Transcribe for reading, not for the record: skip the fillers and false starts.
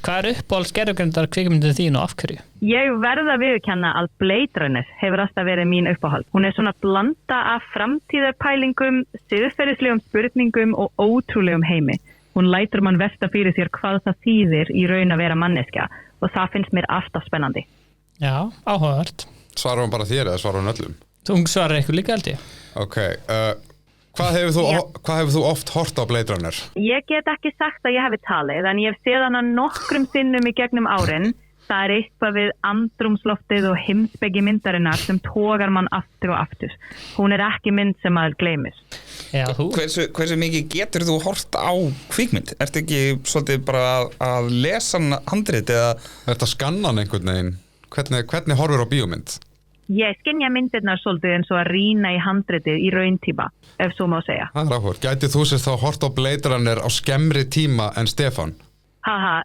hvað uppáhalds gervigreindar kvikmyndin þín og af hverju? Ég verð að viðurkenna að Blade Runner hefur alltaf verið mín uppáhald. Hún svona blanda af framtíðarpælingum, siðferðislegum spurningum og ótrúlegum heimi. Hún lætur mann velta fyrir sér hvað það þýðir í raun að vera manneskja og það finnst mér alltaf spennandi. Já, áhugavert. Svarar hún bara þér eða svarar hún öllum? Þú svarar eitthvað líka held ég. Ok, hvað hefur þú oft hort á Blade Runner? Ég get ekki sagt að ég hefi talið, en ég hef séð hana nokkrum sinnum í gegnum árin. Það eitthvað við andrúmsloftið og heimspeki myndarinnar sem togar mann aftur og aftur. Hún ekki mynd sem maður gleymir. Já, Hversu mikið getur þú hort á kvikmynd? Ertu ekki svolítið bara að lesa handrit eða? Ertu að skanna hann einhvern veginn? Hvernig horfir á bíómynd? Ég skynja myndirnar svolítið eins og að rýna í handritið í rauntíma, ef svo má segja. Það áhugavert. Gætið þú sérst þá hort á Blade Runner á skemmri tíma en Stefán? Haha,